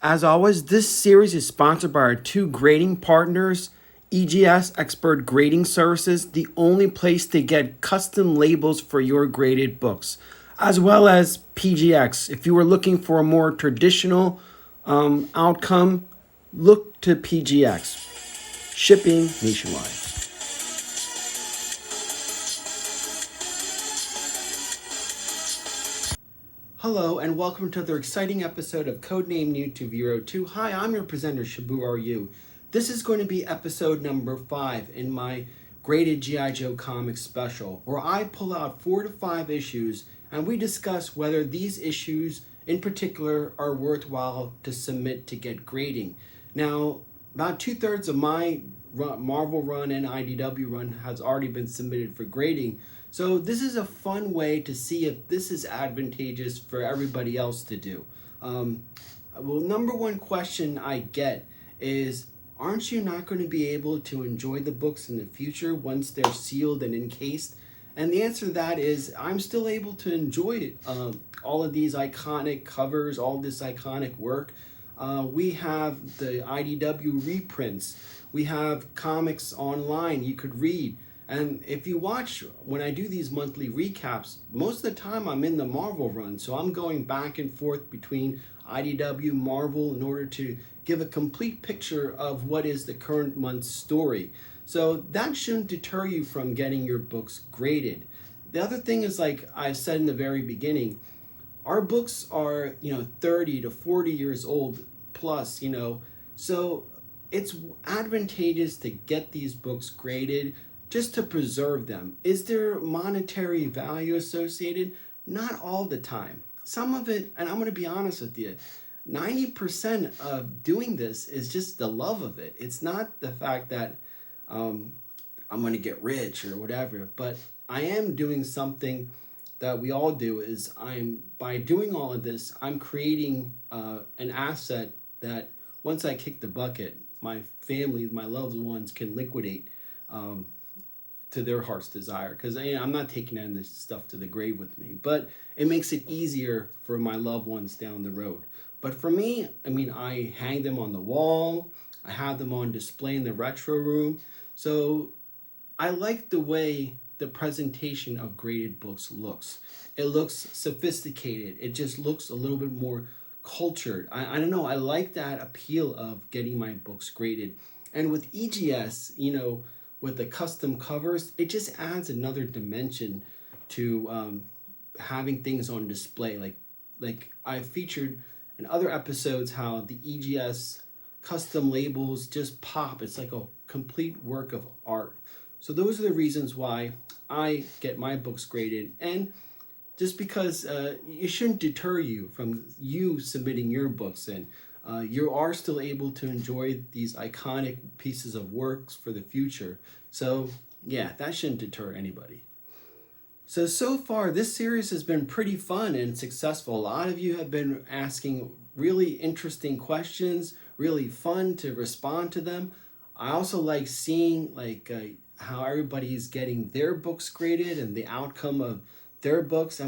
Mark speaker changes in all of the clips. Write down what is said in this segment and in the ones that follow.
Speaker 1: As always, this series is sponsored by our two grading partners, EGS Expert Grading Services, the only place to get custom labels for your graded books, as well as PGX. If you are looking for a more traditional outcome, look to PGX. Shipping nationwide. Hello, and welcome to another exciting episode of Codename YouTube Hero 2. Hi, I'm your presenter, Shabu Are You. This is going to be episode number 5 in my graded G.I. Joe Comics special, where I pull out 4 to 5 issues and we discuss whether these issues in particular are worthwhile to submit to get grading. Now, about 2/3 of my Marvel run and IDW run has already been submitted for grading. So this is a fun way to see if this is advantageous for everybody else to do. Well, number one question I get is, aren't you not going to be able to enjoy the books in the future once they're sealed and encased? And the answer to that is, I'm still able to enjoy all of these iconic covers, all this iconic work. We have the IDW reprints. We have comics online you could read. And if you watch, when I do these monthly recaps, most of the time I'm in the Marvel run. So I'm going back and forth between IDW, Marvel in order to give a complete picture of what is the current month's story. So that shouldn't deter you from getting your books graded. The other thing is, like I said in the very beginning, our books are, 30 to 40 years old plus, so it's advantageous to get these books graded just to preserve them. Is there monetary value associated? Not all the time. Some of it, and I'm going to be honest with you, 90% of doing this is just the love of it. It's not the fact that I'm going to get rich or whatever, but I am doing something that we all do. Is by doing all of this, I'm creating an asset that once I kick the bucket, my family, my loved ones can liquidate to their heart's desire, because I'm not taking any of this stuff to the grave with me, but it makes it easier for my loved ones down the road. But for me, I hang them on the wall, I have them on display in the retro room, so I like the way the presentation of graded books looks. It looks sophisticated, it just looks a little bit more cultured. I don't know, I like that appeal of getting my books graded. And with EGS, with the custom covers, it just adds another dimension to having things on display. Like I featured in other episodes how the EGS custom labels just pop. It's like a complete work of art. So those are the reasons why I get my books graded. And just because it shouldn't deter you from you submitting your books in. You are still able to enjoy these iconic pieces of works for the future. So yeah, that shouldn't deter anybody. So far, this series has been pretty fun and successful. A lot of you have been asking really interesting questions, really fun to respond to them. I also like seeing how everybody's getting their books graded and the outcome of their books.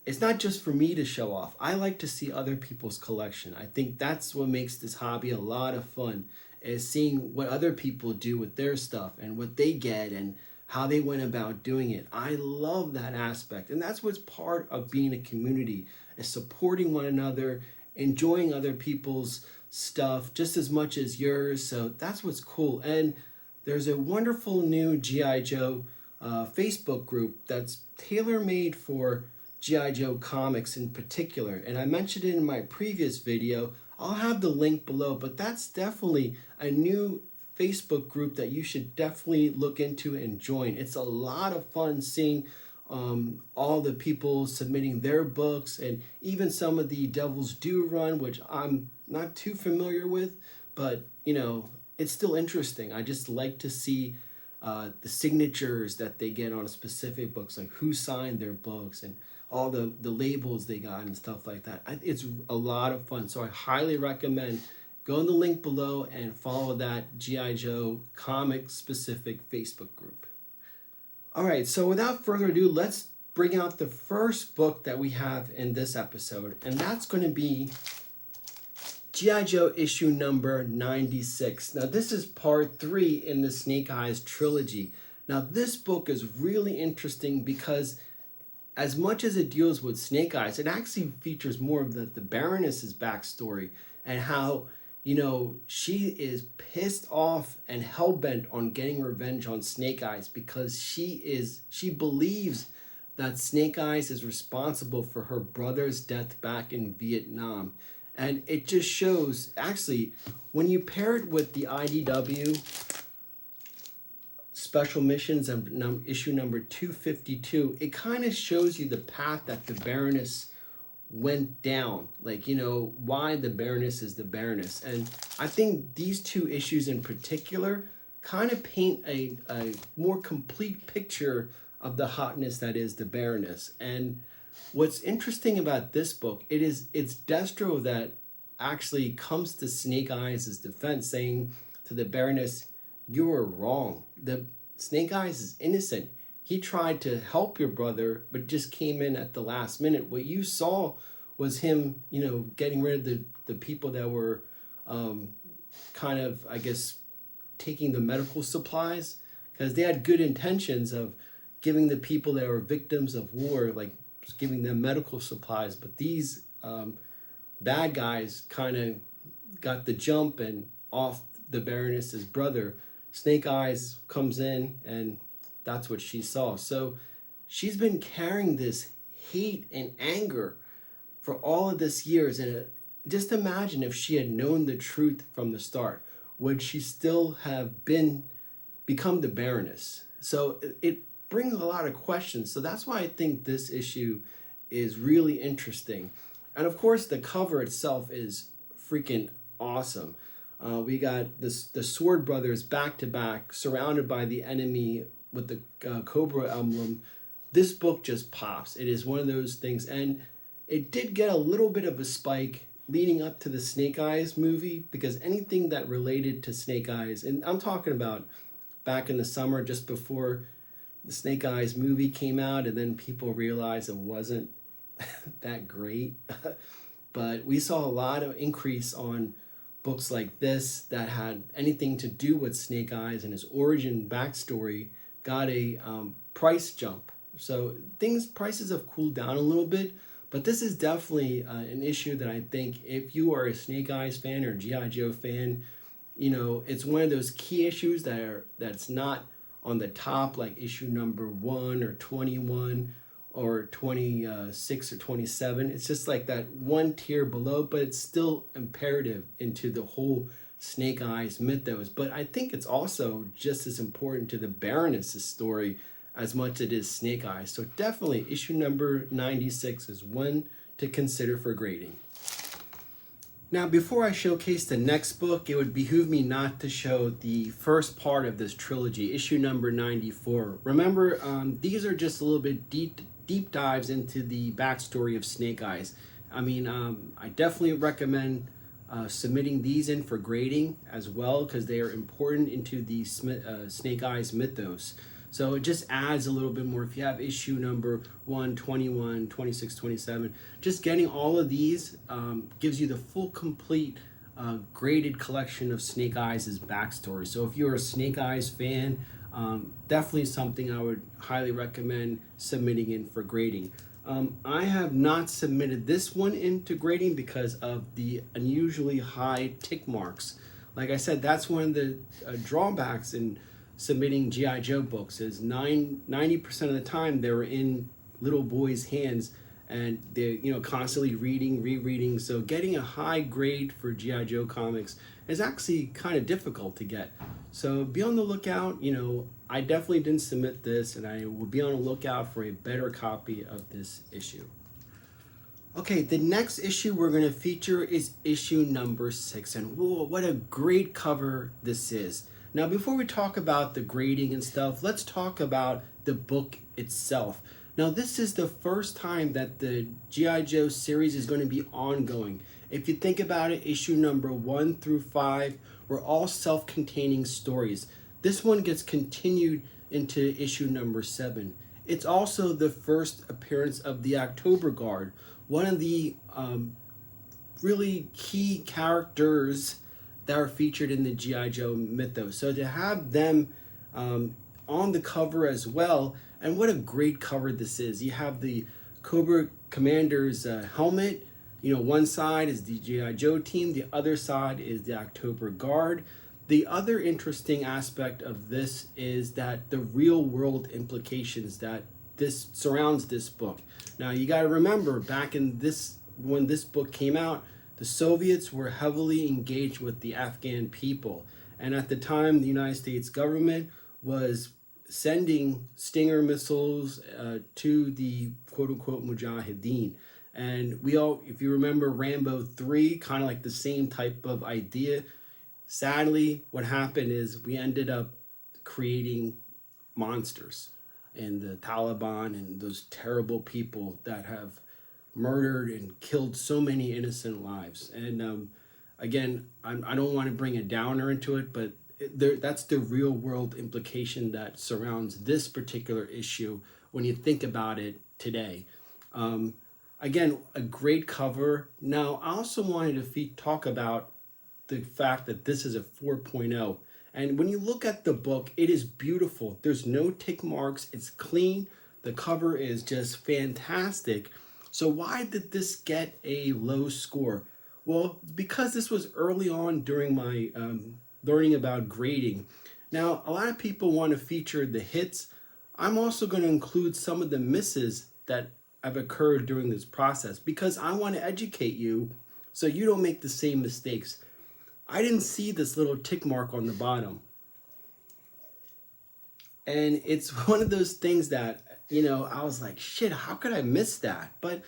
Speaker 1: It's not just for me to show off. I like to see other people's collection. I think that's what makes this hobby a lot of fun, is seeing what other people do with their stuff and what they get and how they went about doing it. I love that aspect. And that's what's part of being a community, is supporting one another, enjoying other people's stuff just as much as yours. So that's what's cool. And there's a wonderful new G.I. Joe Facebook group that's tailor-made for G.I. Joe Comics in particular. And I mentioned it in my previous video. I'll have the link below, but that's definitely a new Facebook group that you should definitely look into and join. It's a lot of fun seeing all the people submitting their books, and even some of the Devil's Due run, which I'm not too familiar with, but it's still interesting. I just like to see the signatures that they get on specific books, like who signed their books and all the labels they got and stuff like that. It's a lot of fun. So I highly recommend go in the link below and follow that G.I. Joe Comics specific Facebook group. All right, so without further ado, let's bring out the first book that we have in this episode, and that's going to be G.I. Joe issue number 96. Now this is part 3 in the Snake Eyes trilogy. Now this book is really interesting because as much as it deals with Snake Eyes, it actually features more of the Baroness's backstory and how, you know, she is pissed off and hell-bent on getting revenge on Snake Eyes because she believes that Snake Eyes is responsible for her brother's death back in Vietnam. And it just shows, actually, when you pair it with the IDW Special Missions of issue number 252, it kind of shows you the path that the Baroness went down. Like, you know, why the Baroness is the Baroness. And I think these 2 issues in particular kind of paint a more complete picture of the hotness that is the Baroness. And what's interesting about this book, it's Destro that actually comes to Snake Eyes' defense, saying to the Baroness, "You are wrong. The Snake Eyes is innocent. He tried to help your brother, but just came in at the last minute. What you saw was him, you know, getting rid of the people that were kind of, I guess, taking the medical supplies, because they had good intentions of giving the people that were victims of war, like giving them medical supplies. But these bad guys kind of got the jump and off the Baroness's brother. Snake Eyes comes in and that's what she saw. So she's been carrying this hate and anger for all of this years. And just imagine if she had known the truth from the start, would she still have become the Baroness? So it brings a lot of questions. So that's why I think this issue is really interesting. And of course, the cover itself is freaking awesome. We got the Sword Brothers back to back, surrounded by the enemy with the Cobra emblem. This book just pops. It is one of those things. And it did get a little bit of a spike leading up to the Snake Eyes movie, because anything that related to Snake Eyes, and I'm talking about back in the summer, just before the Snake Eyes movie came out, and then people realized it wasn't that great. But we saw a lot of increase on books like this that had anything to do with Snake Eyes, and his origin backstory got a price jump. So prices have cooled down a little bit, but this is definitely an issue that I think if you are a Snake Eyes fan or G.I. Joe fan, you know, it's one of those key issues that's not on the top, like issue number 1 or 21 or 26 or 27. It's just like that one tier below, but it's still imperative into the whole Snake Eyes mythos. But I think it's also just as important to the Baroness's story as much as it is Snake Eyes. So definitely issue number 96 is one to consider for grading. Now, before I showcase the next book, it would behoove me not to show the first part of this trilogy, issue number 94. Remember, these are just a little bit deep dives into the backstory of Snake Eyes. I mean, I definitely recommend submitting these in for grading as well, because they are important into the Snake Eyes mythos. So it just adds a little bit more. If you have issue number 1, 21, 26, 27, just getting all of these gives you the full, complete, graded collection of Snake Eyes' backstory. So if you're a Snake Eyes fan, definitely something I would highly recommend submitting in for grading. I have not submitted this one into grading because of the unusually high tick marks. Like I said, that's one of the drawbacks in submitting G.I. Joe books, is 90% of the time they're in little boys' hands and they're, you know, constantly reading, rereading. So getting a high grade for G.I. Joe comics is actually kind of difficult to get. So be on the lookout. You know, I definitely didn't submit this, and I will be on the lookout for a better copy of this issue. Okay, the next issue we're going to feature is issue number 6, and whoa, what a great cover this is. Now, before we talk about the grading and stuff, let's talk about the book itself. Now, this is the first time that the G.I. Joe series is going to be ongoing. If you think about it, issue number 1 through 5 were all self-containing stories. This one gets continued into issue number 7. It's also the first appearance of the October Guard, one of the really key characters that are featured in the G.I. Joe mythos. So to have them on the cover as well, and what a great cover this is. You have the Cobra Commander's helmet. You know, one side is the G.I. Joe team, the other side is the October Guard. The other interesting aspect of this is that the real world implications that this surrounds this book. Now you got to remember, back in this, when this book came out, the Soviets were heavily engaged with the Afghan people, and at the time the United States government was sending Stinger missiles to the quote-unquote Mujahideen. And we all, if you remember Rambo 3, kind of like the same type of idea. Sadly, what happened is we ended up creating monsters, and the Taliban and those terrible people that have murdered and killed so many innocent lives. And again, I don't want to bring a downer into it, but that's the real world implication that surrounds this particular issue when you think about it today. Again, a great cover. Now, I also wanted to talk about the fact that this is a 4.0. And when you look at the book, it is beautiful. There's no tick marks. It's clean. The cover is just fantastic. So why did this get a low score? Well, because this was early on during my learning about grading. Now, a lot of people want to feature the hits. I'm also going to include some of the misses that have occurred during this process because I want to educate you so you don't make the same mistakes. I didn't see this little tick mark on the bottom. And it's one of those things that, you know, I was like, shit, how could I miss that? But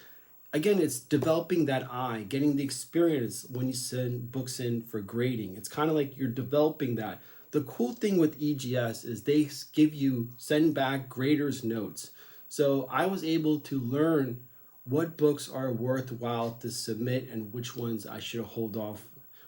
Speaker 1: again, it's developing that eye, getting the experience when you send books in for grading. It's kind of like you're developing that. The cool thing with EGS is they give you, send back graders' notes. So I was able to learn what books are worthwhile to submit and which ones I should hold off.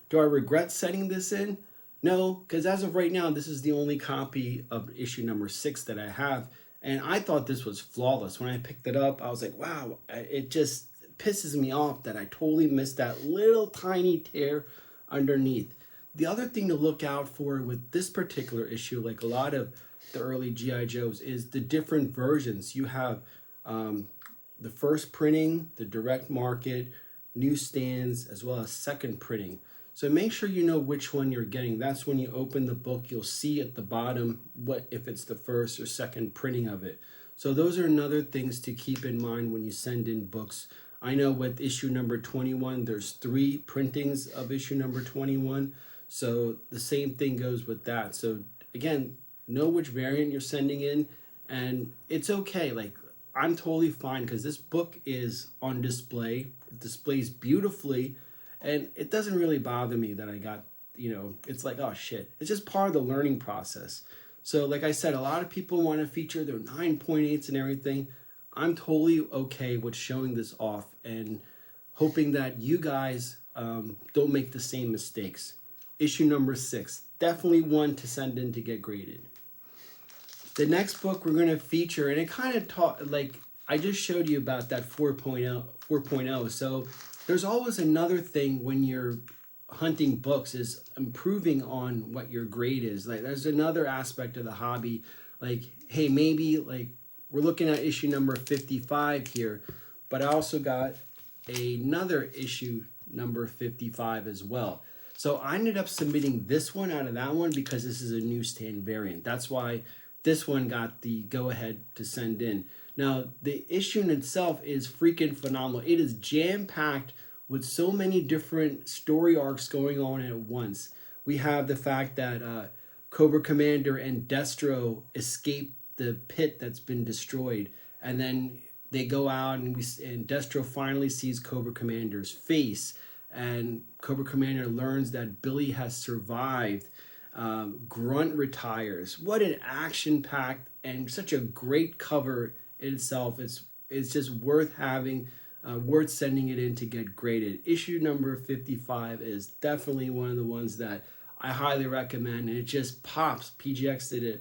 Speaker 1: Do I regret sending this in? No, because as of right now, this is the only copy of issue number 6 that I have. And I thought this was flawless. When I picked it up, I was like, wow, it just pisses me off that I totally missed that little tiny tear underneath. The other thing to look out for with this particular issue, like a lot of the early G.I. Joes, is the different versions. You have the first printing, the direct market, newsstands, as well as second printing. So make sure you know which one you're getting. That's when you open the book, you'll see at the bottom what if it's the first or second printing of it. So those are another things to keep in mind when you send in books. I know with issue number 21, there's 3 printings of issue number 21. So the same thing goes with that. So again, know which variant you're sending in, and it's okay. Like, I'm totally fine because this book is on display. It displays beautifully. And it doesn't really bother me that I got, you know, it's like, oh shit. It's just part of the learning process. So like I said, a lot of people want to feature their 9.8s and everything. I'm totally okay with showing this off and hoping that you guys don't make the same mistakes. Issue number 6, definitely one to send in to get graded. The next book we're going to feature, and it kind of taught, like I just showed you about that 4.0. So there's always another thing when you're hunting books is improving on what your grade is. Like there's another aspect of the hobby. Like, hey, maybe like we're looking at issue number 55 here, but I also got another issue number 55 as well. So I ended up submitting this one out of that one because this is a newsstand variant. That's why this one got the go-ahead to send in. Now, the issue in itself is freaking phenomenal. It is jam-packed with so many different story arcs going on at once. We have the fact that Cobra Commander and Destro escape the pit that's been destroyed. And then they go out and Destro finally sees Cobra Commander's face. And Cobra Commander learns that Billy has survived. Grunt retires. What an action-packed and such a great cover in itself. It's just worth having, worth sending it in to get graded. Issue number 55 is definitely one of the ones that I highly recommend, and it just pops. PGX did a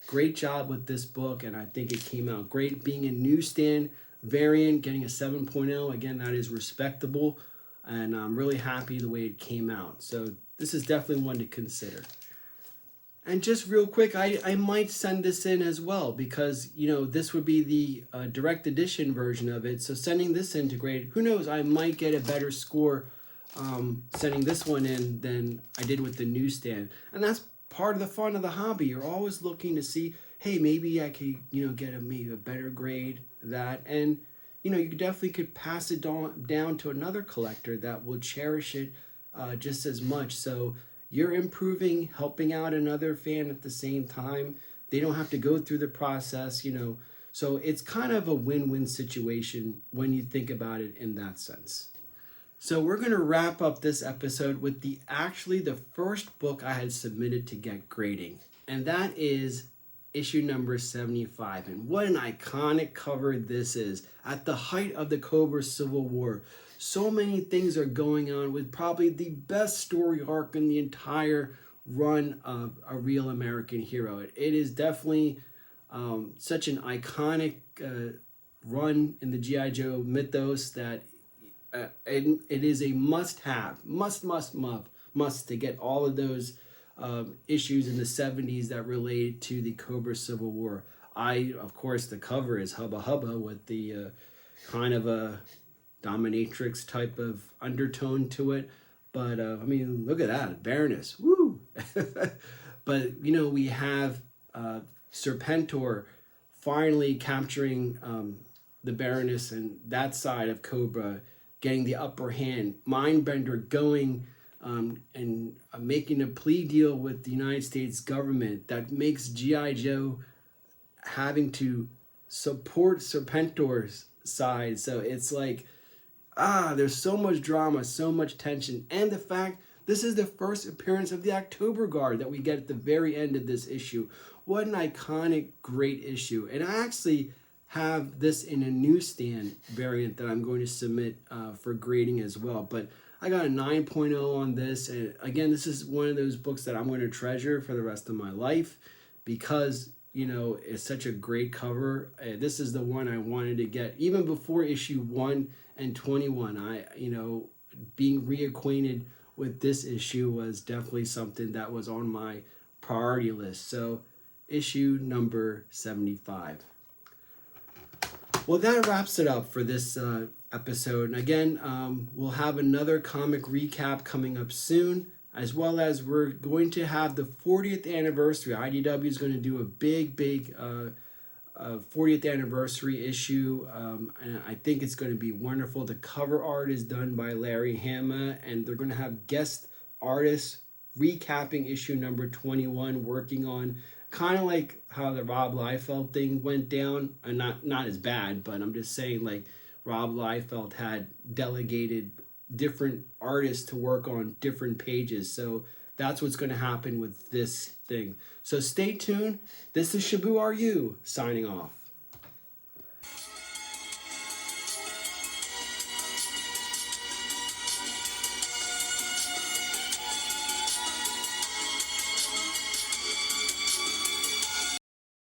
Speaker 1: great job with this book, and I think it came out great. Being a newsstand variant, getting a 7.0, again, that is respectable. and I'm really happy the way it came out. So this is definitely one to consider. And just real quick, I might send this in as well, because, you know, this would be the direct edition version of it. So sending this in to grade, who knows, I might get a better score sending this one in than I did with the newsstand. And that's part of the fun of the hobby. You're always looking to see, hey, maybe I could, you know, get maybe a better grade, that. And, you know, you definitely could pass it down to another collector that will cherish it just as much. So you're improving, helping out another fan at the same time. They don't have to go through the process, you know. So it's kind of a win-win situation when you think about it in that sense. So we're going to wrap up this episode with the first book I had submitted to get grading. And that is issue number 75. And what an iconic cover this is. At the height of the Cobra Civil War, so many things are going on with probably the best story arc in the entire run of A Real American Hero. It is definitely such an iconic run in the G.I. Joe mythos that it is a must-have, must to get all of those issues in the 70s that relate to the Cobra Civil War. Of course, the cover is Hubba Hubba with the kind of a dominatrix type of undertone to it. But, I mean, look at that, Baroness, woo! But, you know, we have Serpentor finally capturing the Baroness and that side of Cobra, getting the upper hand. Mindbender going and making a plea deal with the United States government that makes G.I. Joe having to support Serpentor's side. So it's like, there's so much drama, so much tension. And the fact this is the first appearance of the October Guard that we get at the very end of this issue. What an iconic, great issue. And I actually have this in a newsstand variant that I'm going to submit for grading as well. But I got a 9.0 on this. And again, this is one of those books that I'm going to treasure for the rest of my life because, you know, it's such a great cover. This is the one I wanted to get even before issue 1 and 21. You know, being reacquainted with this issue was definitely something that was on my priority list. So issue number 75. Well, that wraps it up for this episode. And again, we'll have another comic recap coming up soon, as well as we're going to have the 40th anniversary. IDW is going to do a big 40th anniversary issue, and I think it's going to be wonderful. The cover art is done by Larry Hama, and they're going to have guest artists recapping issue number 21, working on kind of like how the Rob Liefeld thing went down, and not as bad, but I'm just saying, like, Rob Liefeld had delegated different artists to work on different pages, so that's what's going to happen with this thing. So stay tuned. This is Shabu Are You signing off.